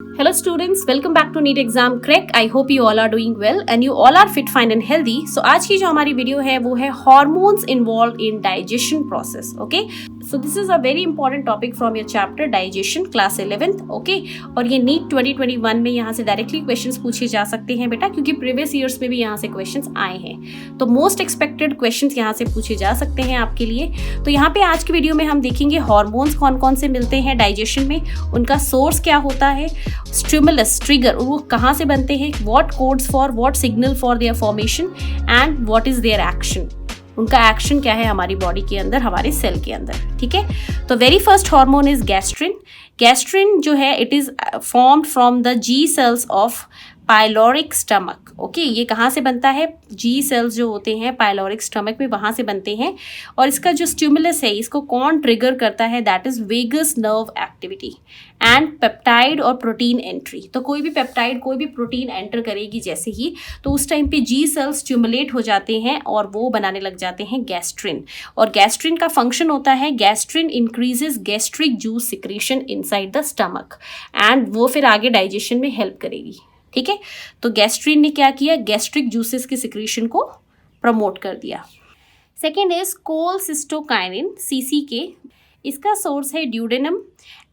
Hello students, welcome back to NEET exam crack. I hope you all are doing well and you all are fit, fine and healthy. So आज की जो हमारी video है वो है hormones involved in digestion process. Okay, so this is a very important topic from your chapter digestion class 11th. Okay, और ये NEET 2021 में यहाँ से डायरेक्टली क्वेश्चंस पूछे जा सकते हैं बेटा, क्योंकि प्रीवियस ईयर्स में भी यहाँ से क्वेश्चंस आए हैं. तो मोस्ट एक्सपेक्टेड क्वेश्चंस यहाँ से पूछे जा सकते हैं आपके लिए. तो यहाँ पे आज की वीडियो में हम देखेंगे हार्मोन्स कौन कौन से मिलते हैं डाइजेशन में, उनका सोर्स क्या होता है, स्टिमुलस ट्रिगर वो कहाँ से बनते हैं, what codes for what signal for their formation and what is their action, उनका एक्शन क्या है हमारी बॉडी के अंदर, हमारे सेल के अंदर. ठीक है, तो very first hormone is gastrin. Gastrin जो है it is formed from the G cells of pyloric stomach. Okay, ये कहाँ से बनता है, जी सेल्स जो होते हैं पाइलोरिक स्टमक में वहाँ से बनते हैं. और इसका जो स्टिमुलस है इसको कौन ट्रिगर करता है, that is vagus nerve activity and peptide और प्रोटीन एंट्री. तो कोई भी पेप्टाइड कोई भी प्रोटीन एंटर करेगी जैसे ही, तो उस टाइम पे जी सेल्स स्टिमुलेट हो जाते हैं और वो बनाने लग जाते हैं गैस्ट्रिन. और गैस्ट्रिन का फंक्शन होता है, gastrin increases gastric juice secretion inside the stomach and वो फिर आगे डाइजेशन में हेल्प करेगी. ठीक है, तो गैस्ट्रिन ने क्या किया, गैस्ट्रिक जूसेस की सिक्रीशन को प्रमोट कर दिया. Second is cholecystokinin CCK. इसका सोर्स है ड्यूडेनम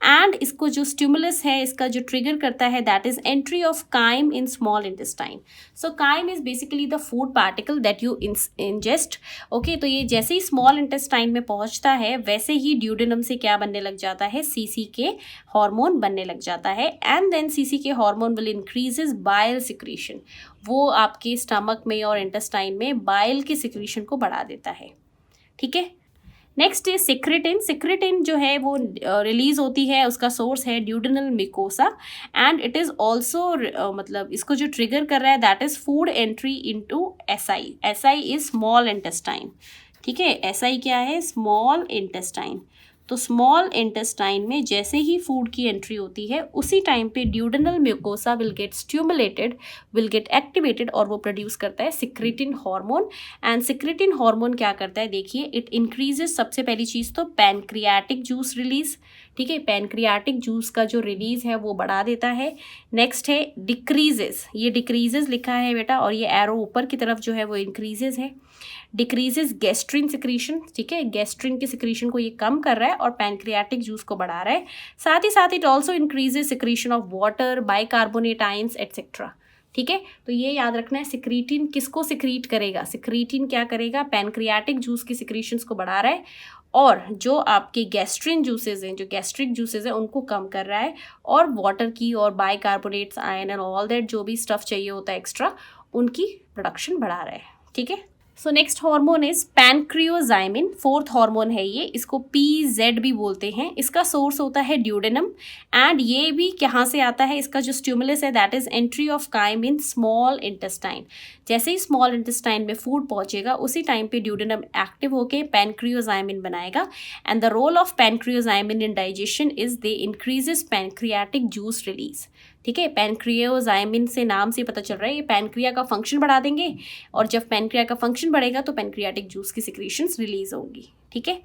एंड इसको जो स्टिमुलस है इसका जो ट्रिगर करता है that is entry of chyme in small intestine. So chyme is basically the food particle that you ingest. Okay, तो ये जैसे ही स्मॉल इंटेस्टाइन में पहुंचता है वैसे ही ड्यूडेनम से क्या बनने लग जाता है, CCK हार्मोन बनने लग जाता है. And then CCK hormone will increases bile secretion. वो आपके स्टमक में और इंटेस्टाइन में बाइल के सिक्रीशन को बढ़ा देता है. ठीक है, नेक्स्ट है सिक्रेटिन. सिक्रेटिन जो है वो रिलीज होती है, उसका सोर्स है duodenal mucosa and it is also मतलब इसको जो ट्रिगर कर रहा है that is food entry into SI. SI is small intestine. ठीक है, SI क्या है, स्मॉल इंटेस्टाइन. तो स्मॉल इंटेस्टाइन में जैसे ही फूड की एंट्री होती है उसी टाइम पे duodenal mucosa will get stimulated, will get activated और वो प्रोड्यूस करता है secretin hormone. And secretin hormone क्या करता है, देखिए इट इंक्रीजेस सबसे पहली चीज़ तो पैनक्रियाटिक जूस रिलीज. ठीक है, पैनक्रियाटिक जूस का जो रिलीज है वो बढ़ा देता है. नेक्स्ट है डिक्रीजेस, ये डिक्रीजेस लिखा है बेटा और ये एरो ऊपर की तरफ जो है वो इंक्रीजेस है. Decreases gastrin secretion. ठीक है, गैस्ट्रिन की सिक्रीशन को ये कम कर रहा है और पैनक्रियाटिक जूस को बढ़ा रहा है. साथ ही साथ it also increases secretion of water, bicarbonate ions etcetera. ठीक है, तो ये याद रखना है, सिक्रीटिन किसको सिक्रीट करेगा, सिक्रीटिन क्या करेगा, पैनक्रियाटिक जूस की सिक्रीशंस को बढ़ा रहा है और जो आपके गैस्ट्रिन जूसेस हैं, जो गैस्ट्रिक जूसेस हैं उनको कम कर रहा है और वाटर की और bicarbonates ion and all that जो भी स्टफ चाहिए होता है एक्स्ट्रा उनकी प्रोडक्शन बढ़ा रहा है. ठीक है, so next hormone is pancreozymin. Fourth hormone है ये, इसको PZ भी बोलते हैं. इसका सोर्स होता है ड्यूडेनम एंड ये भी कहाँ से आता है, इसका जो स्टिमुलस है that is entry of chyme in small intestine. जैसे ही स्मॉल इंटेस्टाइन में फूड पहुंचेगा उसी टाइम पे ड्यूडेनम एक्टिव होके पैनक्रियोजाइमिन बनाएगा. And the role of pancreozymin in digestion is they increases pancreatic juice release. ठीक है, पैनक्रियोजाइमिन से नाम से पता चल रहा है ये पैनक्रिया का फंक्शन बढ़ा देंगे और जब पैनक्रिया का फंक्शन बढ़ेगा तो पैनक्रियाटिक जूस की सिक्रीशंस रिलीज होंगी. ठीक है,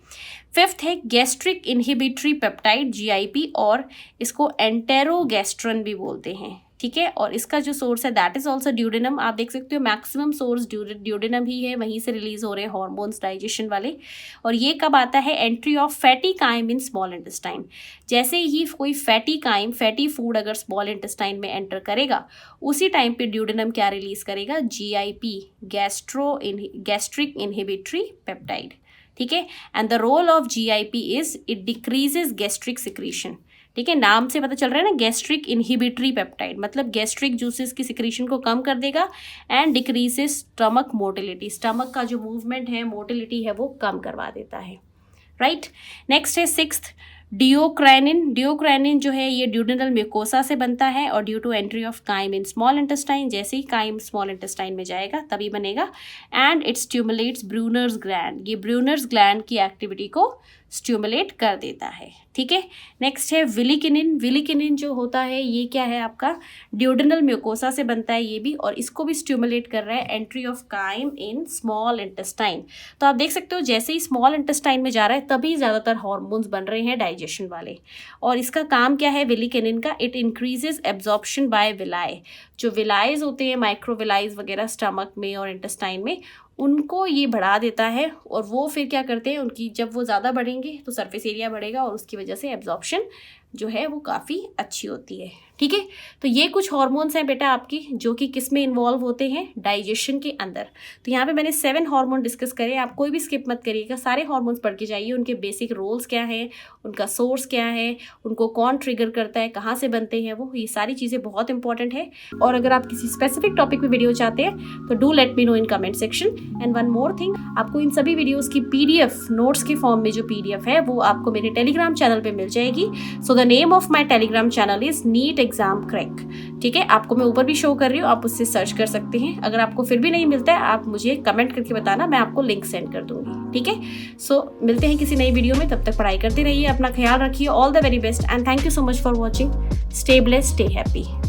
फिफ्थ है गैस्ट्रिक इनहिबिटरी पेप्टाइड GIP और इसको एंटेरोगैस्ट्रन भी बोलते हैं. ठीक है, और इसका जो सोर्स है दैट इज ऑल्सो ड्यूडेनम. आप देख सकते हो मैक्सिमम सोर्स ड्यूडेनम ही है, वहीं से रिलीज हो रहे हैं हार्मोन्स डाइजेशन वाले. और ये कब आता है, entry of fatty chyme in small intestine. जैसे ही कोई फैटी काइम, फैटी फूड अगर स्मॉल इंटेस्टाइन में एंटर करेगा उसी टाइम पे ड्यूडेनम क्या रिलीज करेगा, GIP, गैस्ट्रिक इनहिबिटरी पेप्टाइड. ठीक है, and the role of GIP is it decreases gastric secretion. ठीक है, नाम से पता चल रहा है ना, गैस्ट्रिक इनहिबिटरी पेप्टाइड मतलब गैस्ट्रिक जूसेस की सिक्रीशन को कम कर देगा and decreases stomach motility. Stomach का जो मूवमेंट है, मोटिलिटी है वो कम करवा देता है. राइट, नेक्स्ट है सिक्स्थ डियोक्राइनिन. डियोक्राइनिन जो है ये ड्यूडेनल म्यूकोसा से बनता है और due to entry of chyme in small intestine, जैसे ही काइम स्मॉल इंटेस्टाइन में जाएगा तभी बनेगा. And it stimulates Brunner's gland. ये ब्रूनर्स ग्लैंड की एक्टिविटी को स्टिमुलेट कर देता है। ठीक है, नेक्स्ट है विलिकिनिन। विलिकिनिन जो होता है ये क्या है, आपका ड्यूडेनल म्यूकोसा से बनता है ये भी, और इसको भी स्टिमुलेट कर रहा है entry of chyme in small intestine. तो आप देख सकते हो जैसे ही स्मॉल इंटेस्टाइन में जा रहा है तभी ज़्यादातर हार्मोन्स बन रहे हैं डाइजेशन वाले। और इसका काम क्या है विलिकिनिन का, it increases absorption by villi. जो विलाइज होते हैं माइक्रोविलाइज वगैरह स्टमक में और इंटेस्टाइन में, उनको ये बढ़ा देता है, और वो फिर क्या करते हैं, उनकी जब वो ज़्यादा बढ़ेंगे तो सरफेस एरिया बढ़ेगा और उसकी वजह से एब्जॉर्प्शन जो है वो काफ़ी अच्छी होती है। ठीक है, तो ये कुछ हार्मोन्स हैं बेटा आपकी जो कि किस में इन्वॉल्व होते हैं, डाइजेशन के अंदर। तो यहाँ पे मैंने 7 हार्मोन डिस्कस करे, आप कोई भी स्किप मत करिएगा, सारे हार्मोन्स पढ़ के जाइए, उनके बेसिक रोल्स क्या है, उनका सोर्स क्या है, उनको कौन ट्रिगर करता है, कहाँ से बनते हैं वो, ये सारी चीज़ें बहुत इंपॉर्टेंट है। और अगर आप किसी स्पेसिफिक टॉपिक पे वीडियो चाहते हैं तो do let me know in comment section. And one more thing, आपको इन सभी वीडियोज़ की PDF नोट्स के फॉर्म में जो PDF है वो आपको मेरे टेलीग्राम चैनल पर मिल जाएगी। So the name of my Telegram channel is NEET exam crack. ठीक है, आपको मैं ऊपर भी शो कर रही हूँ, आप उससे सर्च कर सकते हैं। अगर आपको फिर भी नहीं मिलता है आप मुझे कमेंट करके बताना, मैं आपको लिंक सेंड कर दूंगी। ठीक है, सो मिलते हैं किसी नई वीडियो में, तब तक पढ़ाई करते रहिए, अपना ख्याल रखिए। All the very best and thank you so much for watching. Stay blessed, stay happy.